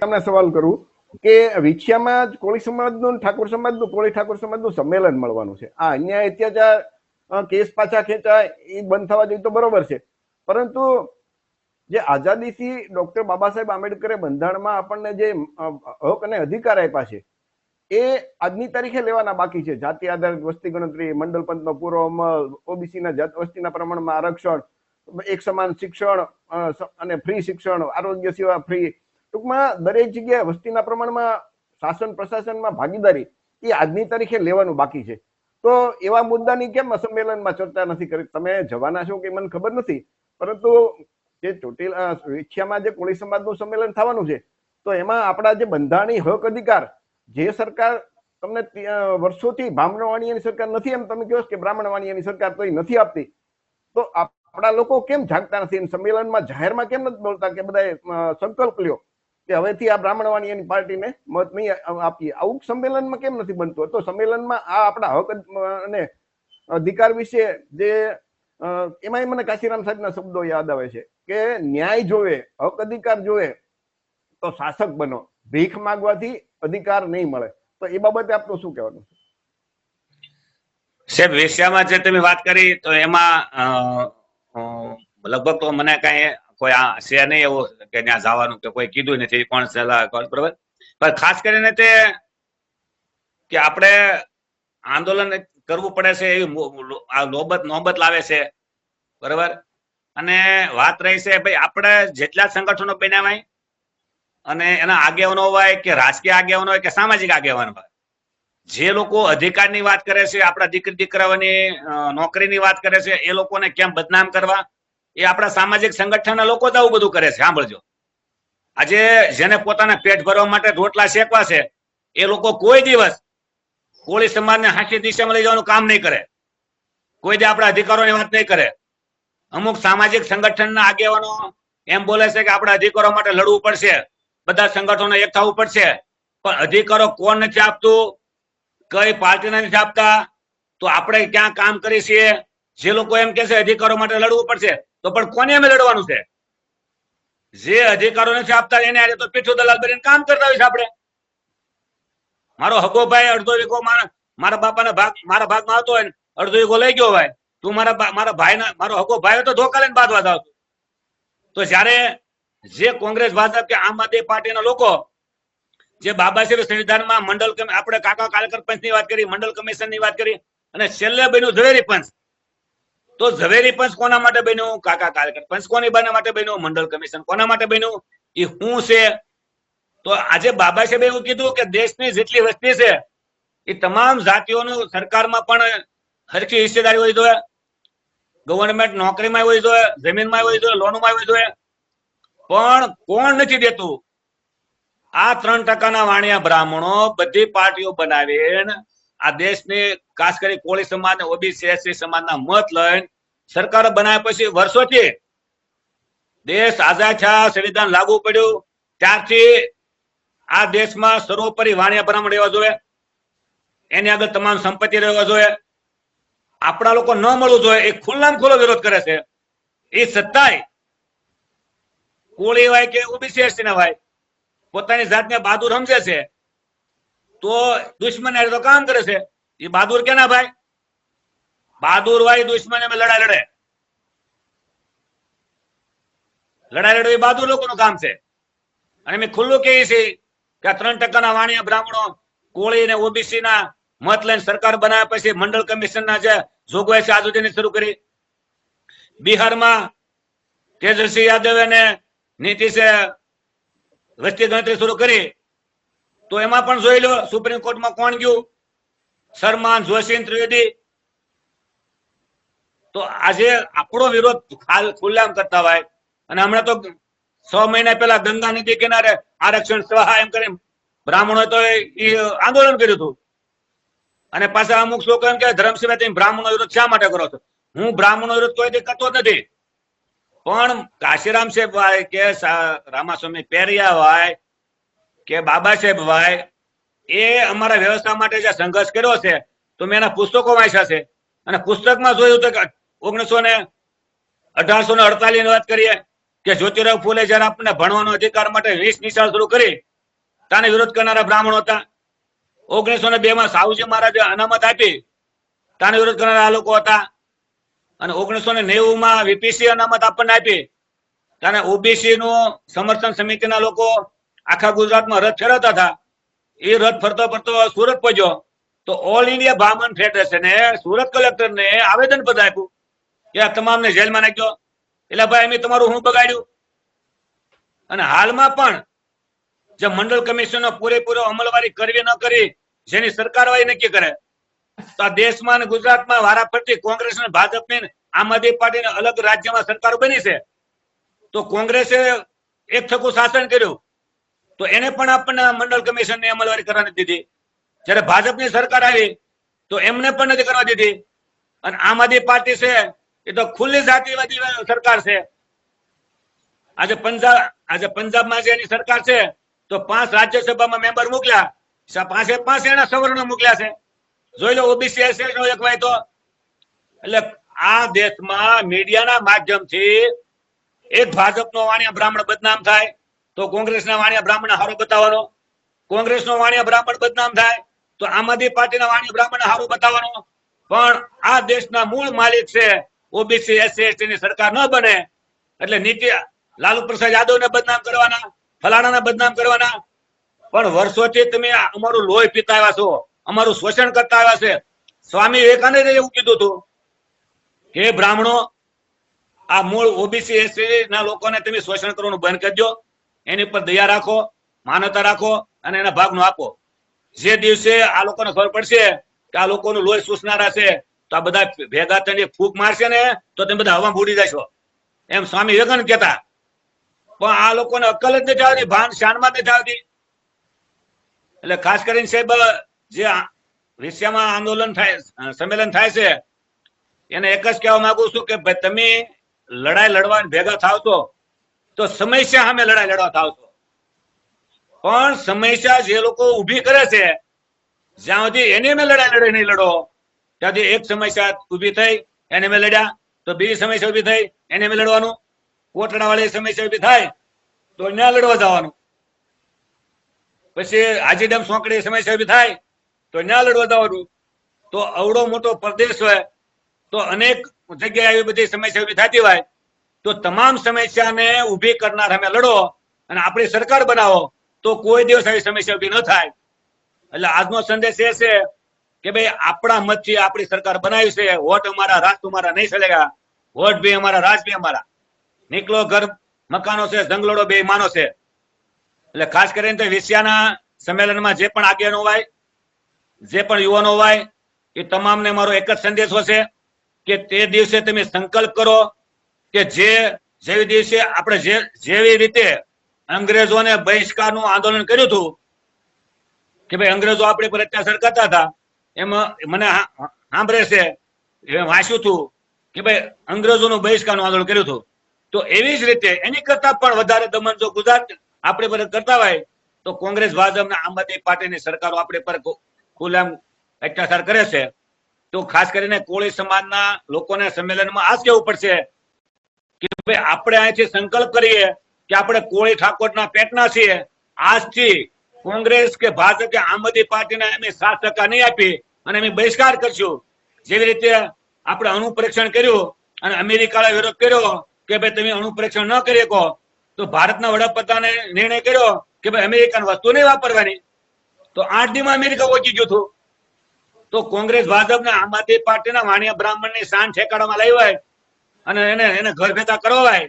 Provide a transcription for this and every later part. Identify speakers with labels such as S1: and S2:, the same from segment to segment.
S1: તમને સવાલ કરું કે વિછિયામાં કોળી સમાજનું ઠાકોર સમાજનું કોળી ઠાકોર સમાજનું સંમેલન મળવાનું છે. આ અન્યાય અત્યાચાર કેસ પાછા ખેંચાય એ બંધ થવા જોઈએ તો બરોબર છે, પરંતુ જે આઝાદીથી ડોક્ટર બાબા સાહેબ આંબેડકરે બંધારણમાં આપણને જે હક અને અધિકાર આપ્યા છે એ આજની તારીખે લેવાના બાકી છે. જાતિ આધારિત વસ્તી ગણતરી, મંડળ પંચનો પૂરો અમલ, ઓબીસીના જાત વસ્તીના પ્રમાણમાં આરક્ષણ, એક સમાન શિક્ષણ અને ફ્રી શિક્ષણ, આરોગ્ય સેવા ફ્રી, ટૂંકમાં દરેક જગ્યાએ વસ્તીના પ્રમાણમાં શાસન પ્રશાસનમાં ભાગીદારી એ આજની તારીખે લેવાનું બાકી છે. તો એવા મુદ્દાની કેમ સંમેલનમાં ચર્ચા નથી કરી? તમે જવાના છો કે મને ખબર નથી, પરંતુ જે ચોટીલા વિછિયામાં જે કોળી સમાજનું સંમેલન થવાનું છે તો એમાં આપણા જે બંધારણીય હક અધિકાર જે સરકાર તમને વર્ષોથી બ્રાહ્મણવાણીયાની સરકાર નથી, એમ તમે કહો કે બ્રાહ્મણવાણીયાની સરકાર તો એ નથી આપતી, તો આપણા લોકો કેમ જાગતા નથી? સંમેલનમાં જાહેરમાં કેમ નથી બોલતા કે બધાએ સંકલ્પ લ્યો કે હવેથી આ બ્રાહ્મણવાણીયાની પાર્ટીને મત નહીં આપીએ? આવું સંમેલનમાં કેમ નથી બનતું? તો સંમેલનમાં આ આપણા હક અને અધિકાર વિશે જે એમાં મને કાશીરામ સાહેબના શબ્દો યાદ આવે છે કે ન્યાય જોવે, હક અધિકાર જોવે તો શાસક બનો, ભીખ માંગવાથી અધિકાર નહીં મળે. તો એ બાબતે આપનું શું કહેવાનું છે?
S2: સાહેબ, વિષયમાં જે તમે વાત કરી તો એમાં લગભગ તો મને કઈ કોઈ છે નહીં એવું કે ત્યાં જવાનું કે કોઈ કીધું નથી, કોણ સલાહ બરોબર. પણ ખાસ કરીને તે કે આપણે આંદોલન કરવું પડે છે એવી નોબત લાવે છે, બરોબર. અને વાત રહી છે ભાઈ આપણે જેટલા સંગઠનો બનાવાય અને એના આગેવાનો હોય કે રાજકીય આગેવાનો હોય કે સામાજિક આગેવાનો હોય, જે લોકો અધિકારની વાત કરે છે, આપણા દીકરી દીકરાઓની નોકરીની વાત કરે છે, એ લોકોને કેમ બદનામ કરવા, એ આપણા સામાજિક સંગઠનના લોકો જ આવું બધું કરે છે. સાંભળજો, આજે જેને પોતાના પેટ ભરવા માટે રોટલા શેકવા છે એ લોકો કોઈ દિવસ કોળી સમાજને હાચી દિશામાં લઈ જવાનું કામ નહીં કરે, કોઈ દે આપણા અધિકારોની વાત નહીં કરે. અમુક સામાજિક સંગઠનના આગેવાનો એમ બોલે છે કે આપણા અધિકારો માટે લડવું પડશે, બધા સંગઠનો એક થવું પડશે, પણ અધિકારો કોણ નથી આપતું, કઈ પાર્ટીને નથી આપતા, તો આપણે ક્યાં કામ કરી છીએ? જે લોકો એમ કે છે અધિકારો માટે લડવું પડશે, તો પણ કોને અમે લડવાનું છે? જે અધિકારો નથી આપતા એને આજે તો પીઠું દલાલ બનીને કામ કરતા હોય છે. આપણે મારો હગો ભાઈ અડધો વીઘો મારા બાપાના મારા ભાગમાં આવતો હોય, અડધો વીઘો લઈ ગયો ભાઈ, તું મારા ભાઈના મારો હગો ભાઈ તો ધોકા લઈને બાદવા આવતો. તો જયારે જે કોંગ્રેસ, ભાજપ કે આમ આદમી પાર્ટીના લોકો જે બાબા સાહેબ સંવિધાનમાં મંડળ આપણે કાકા કાલેકર પંચની વાત કરી, મંડળ કમિશનની વાત કરી, અને છેલ્લે બન્યું ઝવેરી પંચ. તો ઝવેરી પંચ કોના માટે બન્યું? કાકા કાલેકર પંચ. કોની બના માટે બન્યું? મંડળ કમિશન. કોના માટે બન્યું? એ શું છે? તો આજે બાબા સાહેબે એવું કીધું કે દેશની જેટલી વસ્તી છે એ તમામ જાતિઓનું સરકારમાં પણ હરખી હિસ્સેદારી હોવી જોઈએ, ગવર્નમેન્ટ નોકરીમાં હોવી જોઈએ, જમીનમાં હોવી જોઈએ, લોનમાં હોવી જોઈએ. પણ કોણ નથી દેતું? આ 3% વાણિયા બ્રાહ્મણો બધી પાર્ટીઓ બનાવીને આ દેશની ખાસ કરી કોળી સમાજ, ઓબીસી, એસસી સમાજના મત લઈને સરકારો બનાવ્યા પછી વર્ષોથી દેશ આઝાદ થયા, સંવિધાન લાગુ પડ્યું ત્યારથી આ દેશમાં સર્વોપરી વાણિયા બ્રાહ્મણ રહેવા જોઈએ, એની આગળ તમામ સંપત્તિ રહેવા જોઈએ. આપણા લોકો ન મળવું જોઈએ એ ખુલ્લામ ખુલ્લો વિરોધ કરે છે. એ સત્તાય કોળી હોય કે ઓબીસી એસસી ના હોય પોતાની જાતને બહાદુર સમજે છે તો દુશ્મન તો કામ કરે છે. એ બહાદુર કેના ભાઈ? બહાદુર હોય દુશ્મન લડાઈ લડે, લડાઈ લડવી એ બહાદુર લોકોનું કામ છે. અને મેં ખુલ્લું કહી છે કે 3% વાણિયા બ્રાહ્મણો કોળી અને ઓબીસી ના મત લઈને સરકાર બનાવ્યા પછી મંડળ કમિશનના જે જોગવાઈ છે આજ સુધીની શરૂ કરી. બિહારમાં તેજસ્વી યાદવ અને નીતિશે વસ્તી ગણતરી શરૂ કરી, તો એમાં પણ જોઈ લો સુપ્રીમ કોર્ટમાં કોણ ગયું? શર્મા, જોશી, ત્રિવેદી. તો આજે આપણો વિરોધ ખુલ્લામ કરતા હોય, અને હમણાં તો 6 મહિના પહેલા ગંગા નદી કિનારે આરક્ષણ સહાય એમ કરી બ્રાહ્મણો તો આંદોલન કર્યું હતું. અને પાછા અમુક લોકો એમ કે ધર્મસભા તમે બ્રાહ્મણો વિરોધ શા માટે કરો છો? હું બ્રાહ્મણો વિરોધ કોઈ કરતો જ નથી, પણ કાશીરામ સાહેબ ભાઈ કે રામાસ્વામી પેરિયા ભાઈ કે બાબા સાહેબ ભાઈ એ અમારા વ્યવસ્થા માટે જે સંઘર્ષ કર્યો છે તો મેં એના પુસ્તકો વાંચ્યા છે, અને પુસ્તકમાં જોયું કે 1848 ની વાત કરીએ કે જ્યોતિરાવ ફૂલે જયારે આપણને ભણવાનો અધિકાર માટે 20 નિશાળ શરૂ કરી તાને વિરોધ કરનારા બ્રાહ્મણો હતા. 1902 માં સાહુજી મહારાજે અનામત આપી, તાને વિરોધ કરનારા આ લોકો હતા. અને 1990 માં વીપીસી અનામત આપણને આપી, ત્યારે ઓબીસી નું સમર્થન સમિતિના લોકો આખા ગુજરાતમાં રથ ફેરવતા હતા. એ રથ ફરતો ફરતો સુરત પહોંચ્યો તો ઓલ ઇન્ડિયા બ્રાહ્મણ ફેડરેશને સુરત કલેક્ટરને આવેદન પત્ર આપ્યું કે આ તમામને જેલમાં નાખ્યો. એટલે ભાઈ અમે તમારું શું બગાડ્યું? અને હાલમાં પણ જે મંડળ કમિશનનો પૂરેપૂરો અમલવારી કરવી ન કરી જેની સરકાર હોય નક્કી કરે, તો આ દેશમાં અને ગુજરાતમાં વારાફરતી કોંગ્રેસ અને ભાજપની આમ આદમી પાર્ટીને અલગ રાજ્યમાં સરકાર બની છે. તો કોંગ્રેસે એક થકું શાસન કર્યું તો એને પણ આપણને મંડળ કમિશનની અમલવારી કરવાની દીધી. જ્યારે ભાજપની સરકાર આવી તો એમને પણ નથી કરવા દીધી. અને આમ આદમી પાર્ટી છે એ તો ખુલ્લી જાતિવાદી સરકાર છે. આજે પંજાબમાં જે એની સરકાર છે તો 5 રાજ્યસભામાં મેમ્બર મોકલ્યા, 5 એના સવર્ણ મોકલ્યા છે. જોઈ લો ઓબીસી એસસી નો એક વાયદો. એટલે આ દેશમાં મીડિયાના માધ્યમથી એક ભાજપનો વાણિયા બ્રાહ્મણ બદનામ થાય તો કોંગ્રેસના વાણિયા બ્રાહ્મણ હારો બતાવવાનો, કોંગ્રેસનો વાણિયા બ્રાહ્મણ બદનામ થાય તો આમ આદમી પાર્ટીના વાણિયા બ્રાહ્મણ હારો બતાવવાનો. પણ આ દેશના મૂળ માલિક છે ઓબીસી એસસી એસટી ની સરકાર ન બને એટલે નીતિ લાલુ પ્રસાદ યાદવને બદનામ કરવાના, ફલાણાને બદનામ કરવાના. પણ વર્ષોથી તમે અમારું લોહી પીતા આવ્યા છો, અમારું શોષણ કરતા આવ્યા છે. સ્વામી વિવેકાનંદે એવું કીધું હતું કે બ્રાહ્મણો આ મૂળ ઓબીસી એસસી ના લોકોને તમે શોષણ કરવાનું બંધ કરજો, એની પર દયા રાખો, માનવતા રાખો અને એના ભાગનું આપો. જે દિવસે આ લોકોને ખબર પડશે કે આ લોકોનું લોહી ચૂસનારા છે તો આ બધા ભેગા થઈને ફૂંક મારશે ને તો તમે બધા હવામાં ઉડી જશો, એમ સ્વામી વિવેકાનંદ કહેતા. પણ આ લોકોને અક્કલ જ નથી આવતી, ભાન શાનમાં નથી આવતી. એટલે ખાસ કરીને સાહેબ જે વિશ્વમાં આંદોલન થાય, સંમેલન થાય છે, એને એક જ કહેવા માંગુ છું કે ભાઈ તમે લડાઈ લડવા ભેગા થાવ તો સમસ્યા સામે લડાઈ લડવા થાવ છો. પણ સમસ્યા જે લોકો ઉભી કરે છે જ્યાં સુધી એની મેં લડાઈ નહીં લડો, ત્યાંથી એક સમસ્યા ઉભી થઈ એને મેં લડ્યા તો બીજી સમસ્યા ઉભી થઈ એને મેં લડવાનું, કોટડા વાળી સમસ્યા ઉભી થાય તો ત્યાં લડવા જવાનું, પછી હાજીડમ સોંકડી સમસ્યા ઉભી થાય તો ત્યાં લડવા જવાનું. તો અવડો મોટો પ્રદેશ હોય તો અનેક જગ્યાએ આવી બધી સમસ્યા ઉભી થતી હોય તો તમામ સમસ્યાને ઉભી કરનાર અમે લડો અને આપણી સરકાર બનાવો તો કોઈ દિવસ આવી સમસ્યા ઉભી ન થાય. એટલે આજનો સંદેશ એ છે કે ભાઈ આપણા મતથી આપણી સરકાર બનાવી છે, વોટ અમારા રાજ તમારા નહીં ચલેગા, વોટ ભી અમારા રાજ ભી અમારા, નીકળો ઘર મકાનો છે, જંગલોડો બે માનો છે. એટલે ખાસ કરીને તો વિશ્વના સંમેલનમાં જે પણ આગેવાનો હોય, જે પણ યુવાનો હોય, એ તમામને મારો એક જ સંદેશો છે કે તે દિવસે તમે સંકલ્પ કરો કે જેવી દિવસે આપણે જેવી રીતે અંગ્રેજોને બહિષ્કારનું આંદોલન કર્યું હતું કે ભાઈ અંગ્રેજો આપણી પર અત્યાચાર કરતા હતા, એમાં મને સાંભળે છે એ વાંચ્યું હતું કે ભાઈ અંગ્રેજોનું બહિષ્કારનું આંદોલન કર્યું હતું. તો એવી જ રીતે એની કરતા પણ વધારે દમન જો ગુજરાત આપણે પર કરતા હોય તો કોંગ્રેસ ભાજપ આમ આદમી પાર્ટીની સરકારો આપણે પર ખુલ્લેઆમ અત્યાચાર કરે છે. તો ખાસ કરીને કોળી સમાજના લોકોને સંમેલનમાં આ જ કહેવું પડશે કે ભાઈ આપણે અહીંથી સંકલ્પ કરીએ કે આપણે કોળી ઠાકોરના પેટના છીએ. આજથી કોંગ્રેસ કે ભાજપ કે આમ આદમી પાર્ટીને અમે 7% નહીં આપી અને અમે બહિષ્કાર કરશું. જેવી રીતે આપણે અણુ પરીક્ષણ કર્યું અને અમેરિકાએ વિરોધ કર્યો કે ભાઈ તમે અણુ પરીક્ષણ ન કરી શકો, તો ભારતના વડાપ્રધાને નિર્ણય કર્યો કે ભાઈ અમેરિકન વસ્તુ નહીં વાપરવાની, તો 8 દીમાં અમેરિકા પહોંચી ગયું હતું. તો કોંગ્રેસ ભાજપના આમ આદમી પાર્ટીના વાણિયા બ્રાહ્મણની શાન ઠેકાણામાં લાવી હોય અને એને ઘર ભેગા કરવા હોય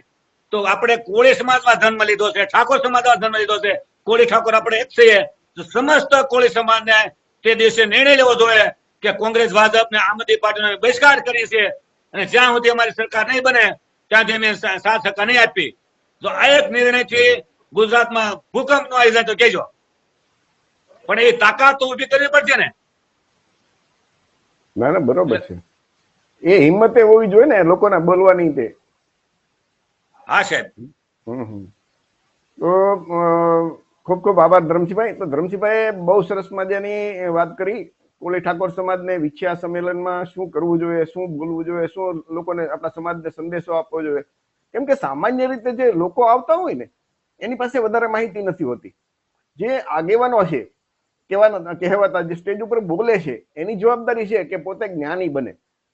S2: તો આપણે કોળી સમાજમાં જન્મ લીધો છે, ઠાકોર સમાજમાં જન્મ લીધો છે, કોળી ઠાકોર આપણે એક છીએ. તો સમસ્ત કોળી સમાજને તે દિવસે નિર્ણય લેવો જોઈએ કે કોંગ્રેસ ભાજપને આમ આદમી પાર્ટીનો બહિષ્કાર કરીએ છીએ અને જ્યાં સુધી અમારી સરકાર નહીં બને ત્યાંથી અમે 7% નહીં આપી. તો આ એક નિર્ણયથી ગુજરાતમાં ભૂકંપ નો આવી જાય તો કહેજો, પણ એ તાકાત તો ઉભી કરવી પડશે ને.
S1: ના ના બરોબર છે, એ હિંમતે હોવી જોઈએ ને લોકોના બોલવાની. તે
S2: હા સાહેબ.
S1: તો ખૂબ ખૂબ આભાર ધરમસિંહભાઈ. તો ધરમસિંહભાઈએ બહુ સરસ મજાની વાત કરી કોળી ઠાકોર સમાજને વિછ્યા સંમેલનમાં શું કરવું જોઈએ, શું બોલવું જોઈએ, શું લોકોને આપણા સમાજને સંદેશો આપવો જોઈએ. કેમ કે સામાન્ય રીતે જે લોકો આવતા હોય ને એની પાસે વધારે માહિતી નથી હોતી. જે આગેવાનો છે કહેવાતા જે સ્ટેજ ઉપર બોલે છે એની જવાબદારી છે કે પોતે જ્ઞાની બને.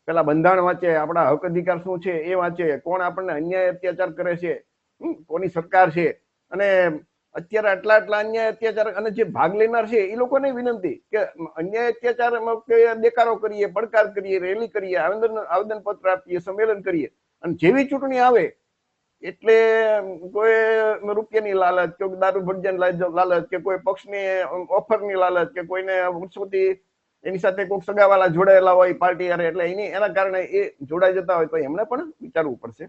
S1: પેલા બંધારણ વાંચે, આપણા હક અધિકાર શું છે એ વાંચે, કોણ આપણને અન્યાય અત્યાચાર કરે છે, કોની સરકાર છે, અને અત્યારે આટલા અન્યાય અત્યાચાર, અને જે ભાગ લેનાર છે એ લોકોને વિનંતી કે અન્યાય અત્યાચાર દેકારો કરીએ, પડકાર કરીએ, રેલી કરીએ, આવેદન પત્ર આપીએ, સંમેલન કરીએ, અને જેવી ચૂંટણી આવે એટલે કોઈ રૂપિયાની લાલચ, કે દારૂ ભંજાની લાલચ, કે કોઈ પક્ષની ઓફરની લાલચ, કે કોઈને વર્ષોથી એની સાથે કોઈક સગાવાલા જોડાયેલા હોય પાર્ટી હારે, એટલે એના કારણે એ જોડાઈ જતા હોય તો એમને પણ વિચારવું પડશે.